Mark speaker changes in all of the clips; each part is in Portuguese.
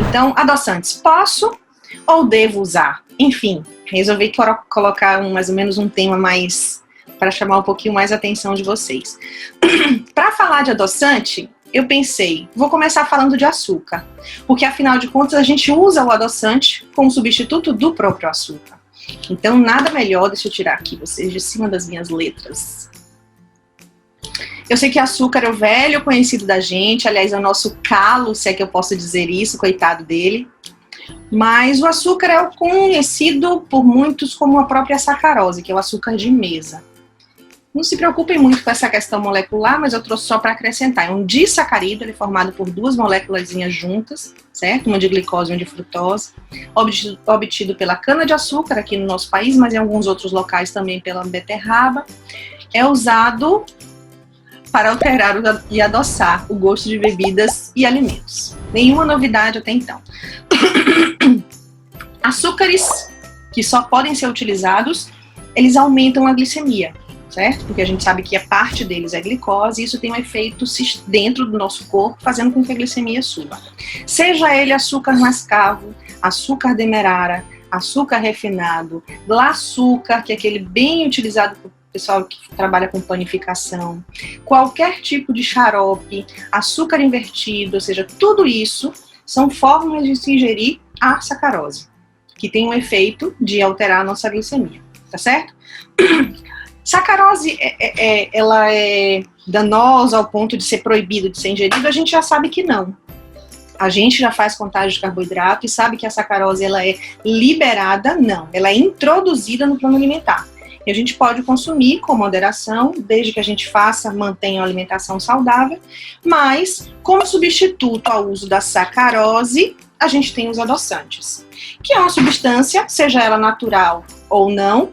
Speaker 1: Então, adoçantes, posso ou devo usar? Enfim, resolvi colocar mais ou menos um tema mais para chamar um pouquinho mais a atenção de vocês. Para falar de adoçante, eu pensei, vou começar falando de açúcar, porque afinal de contas a gente usa o adoçante como substituto do próprio açúcar. Então, nada melhor, deixa eu tirar aqui vocês de cima das minhas letras. Eu sei que açúcar é o velho conhecido da gente, aliás, é o nosso calo, se é que eu posso dizer isso, coitado dele. Mas o açúcar é o conhecido por muitos como a própria sacarose, que é o açúcar de mesa. Não se preocupem muito com essa questão molecular, mas eu trouxe só para acrescentar. É um disacarídeo, ele é formado por duas moléculas juntas, certo? Uma de glicose e uma de frutose, obtido pela cana-de-açúcar aqui no nosso país, mas em alguns outros locais também pela beterraba. É usado para alterar e adoçar o gosto de bebidas e alimentos. Nenhuma novidade até então. Açúcares que só podem ser utilizados, eles aumentam a glicemia, certo? Porque a gente sabe que a parte deles é glicose e isso tem um efeito dentro do nosso corpo, fazendo com que a glicemia suba. Seja ele açúcar mascavo, açúcar demerara, açúcar refinado, glaçúcar, que é aquele bem utilizado por pessoal que trabalha com panificação, qualquer tipo de xarope, açúcar invertido, ou seja, tudo isso são formas de se ingerir a sacarose, que tem um efeito de alterar a nossa glicemia, tá certo? Sacarose, ela é danosa ao ponto de ser proibido de ser ingerido? A gente já sabe que não. A gente já faz contagem de carboidrato e sabe que a sacarose ela é liberada? Não. Ela é introduzida no plano alimentar. E a gente pode consumir com moderação, desde que a gente mantenha uma alimentação saudável, mas como substituto ao uso da sacarose, a gente tem os adoçantes, que é uma substância, seja ela natural ou não,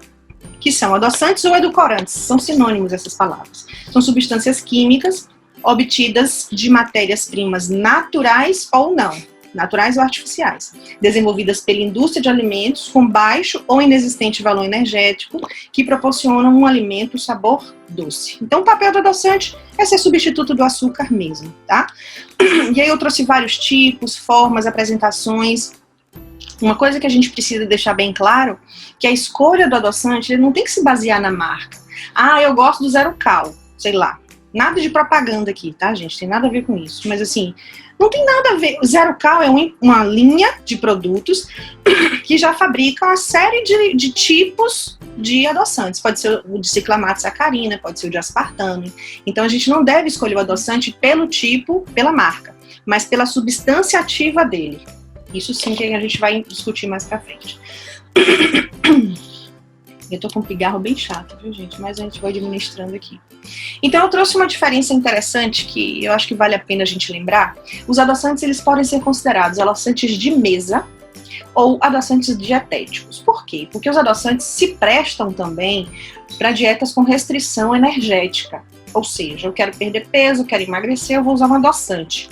Speaker 1: que são adoçantes ou edulcorantes, são sinônimos essas palavras. São substâncias químicas obtidas de matérias-primas naturais ou não, naturais ou artificiais, desenvolvidas pela indústria de alimentos com baixo ou inexistente valor energético, que proporcionam um alimento sabor doce. Então, o papel do adoçante é ser substituto do açúcar mesmo, tá? E aí eu trouxe vários tipos, formas, apresentações. Uma coisa que a gente precisa deixar bem claro, que a escolha do adoçante ele não tem que se basear na marca. Ah, eu gosto do zero cal, sei lá. Nada de propaganda aqui, tá, gente? Tem nada a ver com isso. Mas, assim, não tem nada a ver. O zero cal é uma linha de produtos que já fabrica uma série de tipos de adoçantes. Pode ser o de ciclamato sacarina, pode ser o de aspartame. Então, a gente não deve escolher o adoçante pelo tipo, pela marca, mas pela substância ativa dele. Isso sim que a gente vai discutir mais pra frente. Eu tô com um pigarro bem chato, viu, gente? Mas a gente vai administrando aqui. Então, eu trouxe uma diferença interessante que eu acho que vale a pena a gente lembrar. Os adoçantes, eles podem ser considerados adoçantes de mesa ou adoçantes dietéticos. Por quê? Porque os adoçantes se prestam também para dietas com restrição energética. Ou seja, eu quero perder peso, quero emagrecer, eu vou usar um adoçante.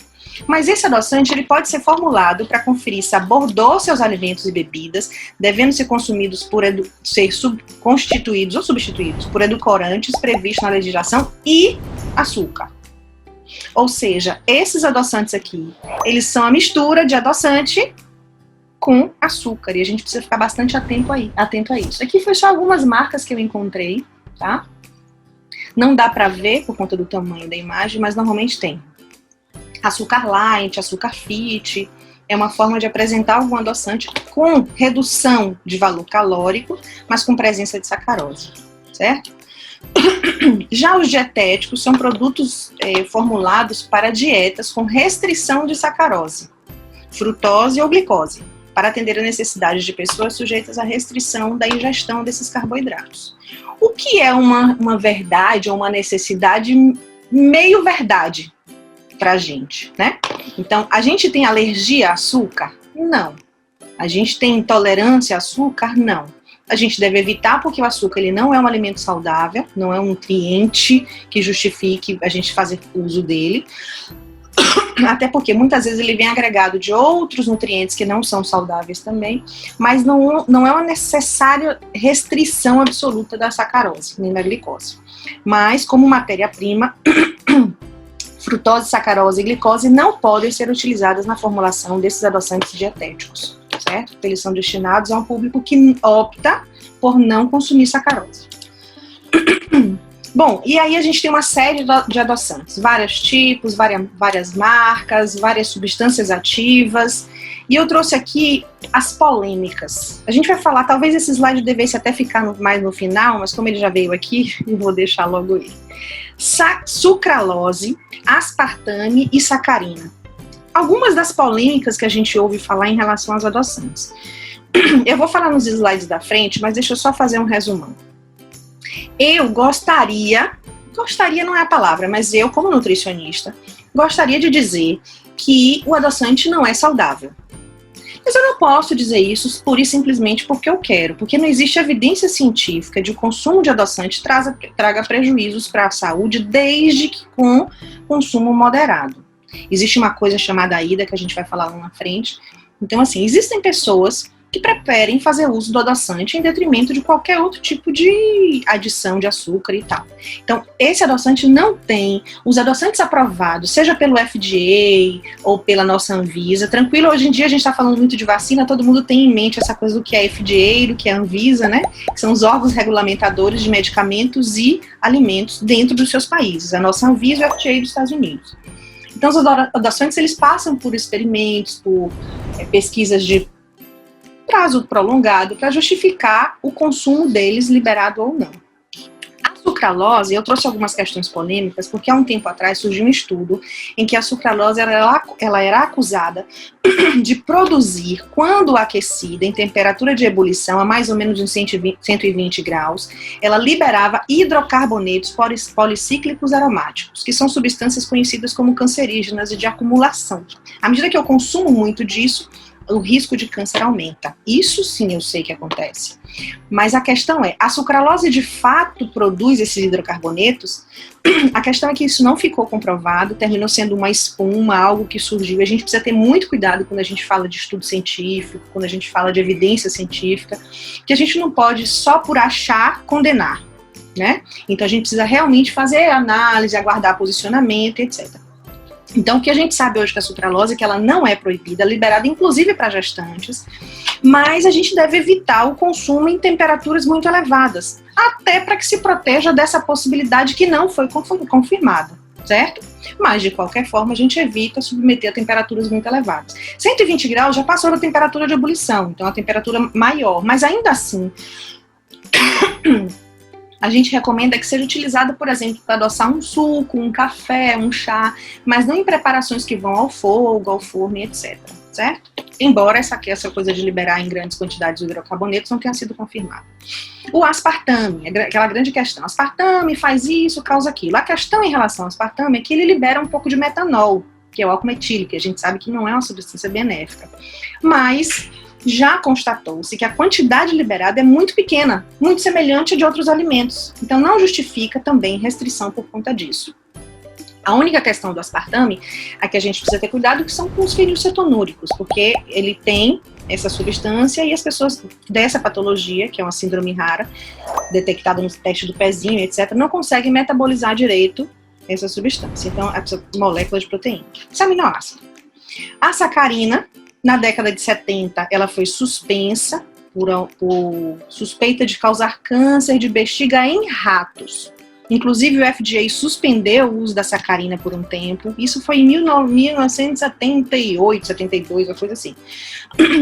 Speaker 1: Mas esse adoçante ele pode ser formulado para conferir sabor doce aos alimentos e bebidas, devendo ser consumidos ser constituídos ou substituídos por edulcorantes previstos na legislação e açúcar. Ou seja, esses adoçantes aqui, eles são a mistura de adoçante com açúcar, e a gente precisa ficar bastante atento a isso. Aqui foi só algumas marcas que eu encontrei, tá? Não dá para ver por conta do tamanho da imagem, mas normalmente tem. Açúcar light, açúcar fit, é uma forma de apresentar algum adoçante com redução de valor calórico, mas com presença de sacarose, certo? Já os dietéticos são produtos formulados para dietas com restrição de sacarose, frutose ou glicose, para atender a necessidades de pessoas sujeitas à restrição da ingestão desses carboidratos. O que é uma verdade ou uma necessidade meio verdade pra gente, né? Então, a gente tem alergia a açúcar? Não. A gente tem intolerância a açúcar? Não. A gente deve evitar porque o açúcar ele não é um alimento saudável, não é um nutriente que justifique a gente fazer uso dele. Até porque muitas vezes ele vem agregado de outros nutrientes que não são saudáveis também, mas não é uma necessária restrição absoluta da sacarose, nem da glicose. Mas como matéria-prima frutose, sacarose e glicose não podem ser utilizadas na formulação desses adoçantes dietéticos, certo? Porque eles são destinados a um público que opta por não consumir sacarose. Bom, e aí a gente tem uma série de adoçantes, vários tipos, várias marcas, várias substâncias ativas, e eu trouxe aqui as polêmicas. A gente vai falar, talvez esse slide devesse até ficar mais no final, mas como ele já veio aqui, eu vou deixar logo ele. Sucralose, aspartame e sacarina. Algumas das polêmicas que a gente ouve falar em relação aos adoçantes. Eu vou falar nos slides da frente, mas deixa eu só fazer um resumão. Eu gostaria não é a palavra, mas eu, como nutricionista, gostaria de dizer que o adoçante não é saudável. Mas eu não posso dizer isso pura e simplesmente porque eu quero, porque não existe evidência científica de que o consumo de adoçante traga prejuízos para a saúde, desde que com consumo moderado. Existe uma coisa chamada AIDA, que a gente vai falar lá na frente. Então, assim, existem pessoas que preferem fazer uso do adoçante em detrimento de qualquer outro tipo de adição de açúcar e tal. Então, esse adoçante não tem. Os adoçantes aprovados, seja pelo FDA ou pela nossa Anvisa, tranquilo, hoje em dia a gente está falando muito de vacina, todo mundo tem em mente essa coisa do que é FDA, do que é Anvisa, né? Que são os órgãos regulamentadores de medicamentos e alimentos dentro dos seus países. A nossa Anvisa e o FDA dos Estados Unidos. Então, os adoçantes, eles passam por experimentos, por pesquisas de prazo prolongado para justificar o consumo deles, liberado ou não. A sucralose, eu trouxe algumas questões polêmicas, porque há um tempo atrás surgiu um estudo em que a sucralose ela era acusada de produzir, quando aquecida em temperatura de ebulição a mais ou menos uns 120 graus, ela liberava hidrocarbonetos policíclicos aromáticos, que são substâncias conhecidas como cancerígenas e de acumulação. À medida que eu consumo muito disso, o risco de câncer aumenta. Isso sim eu sei que acontece. Mas a questão é, a sucralose de fato produz esses hidrocarbonetos? A questão é que isso não ficou comprovado, terminou sendo uma espuma, algo que surgiu. A gente precisa ter muito cuidado quando a gente fala de estudo científico, quando a gente fala de evidência científica, que a gente não pode só por achar condenar, né? Então a gente precisa realmente fazer análise, aguardar posicionamento, etc. Então, o que a gente sabe hoje que a sucralose é que ela não é proibida, liberada inclusive para gestantes, mas a gente deve evitar o consumo em temperaturas muito elevadas, até para que se proteja dessa possibilidade que não foi confirmada, certo? Mas, de qualquer forma, a gente evita submeter a temperaturas muito elevadas. 120 graus já passou da temperatura de ebulição, então é uma temperatura maior, mas ainda assim a gente recomenda que seja utilizado, por exemplo, para adoçar um suco, um café, um chá, mas não em preparações que vão ao fogo, ao forno, etc. Certo? Embora essa coisa de liberar em grandes quantidades de hidrocarbonetos não tenha sido confirmada. O aspartame, aquela grande questão. Aspartame faz isso, causa aquilo. A questão em relação ao aspartame é que ele libera um pouco de metanol, que é o álcool metílico, que a gente sabe que não é uma substância benéfica. Mas já constatou-se que a quantidade liberada é muito pequena, muito semelhante a de outros alimentos. Então não justifica também restrição por conta disso. A única questão do aspartame é que a gente precisa ter cuidado que são com os fenilcetonúricos, porque ele tem essa substância e as pessoas dessa patologia, que é uma síndrome rara, detectada no teste do pezinho, etc., não conseguem metabolizar direito essa substância. Então, essa molécula de proteína. Esse aminoácido. A sacarina, na década de 70, ela foi suspensa por suspeita de causar câncer de bexiga em ratos. Inclusive, o FDA suspendeu o uso da sacarina por um tempo. Isso foi em 1978, 72, uma coisa assim.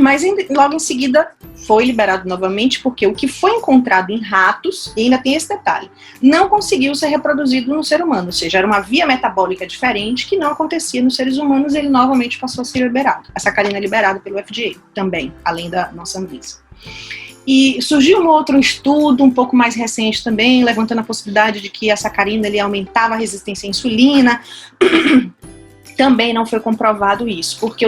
Speaker 1: Mas logo em seguida foi liberado novamente, porque o que foi encontrado em ratos, e ainda tem esse detalhe, não conseguiu ser reproduzido no ser humano. Ou seja, era uma via metabólica diferente que não acontecia nos seres humanos, e ele novamente passou a ser liberado. A sacarina é liberada pelo FDA também, além da nossa Anvisa. E surgiu um outro estudo, um pouco mais recente também, levantando a possibilidade de que a sacarina ele aumentava a resistência à insulina. Também não foi comprovado isso, porque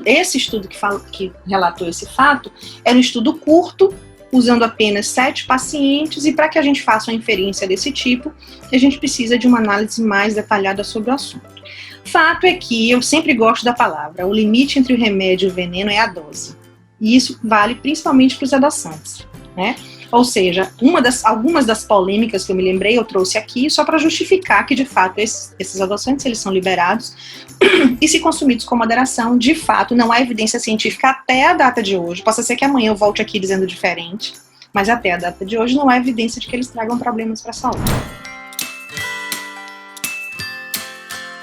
Speaker 1: esse estudo que relatou esse fato era um estudo curto, usando apenas 7 pacientes, e para que a gente faça uma inferência desse tipo, a gente precisa de uma análise mais detalhada sobre o assunto. Fato é que, eu sempre gosto da palavra, o limite entre o remédio e o veneno é a dose. E isso vale principalmente para os adoçantes, né? Ou seja, algumas das polêmicas que eu me lembrei, eu trouxe aqui só para justificar que, de fato, esses adoçantes eles são liberados e, se consumidos com moderação, de fato, não há evidência científica até a data de hoje. Possa ser que amanhã eu volte aqui dizendo diferente, mas até a data de hoje não há evidência de que eles tragam problemas para a saúde.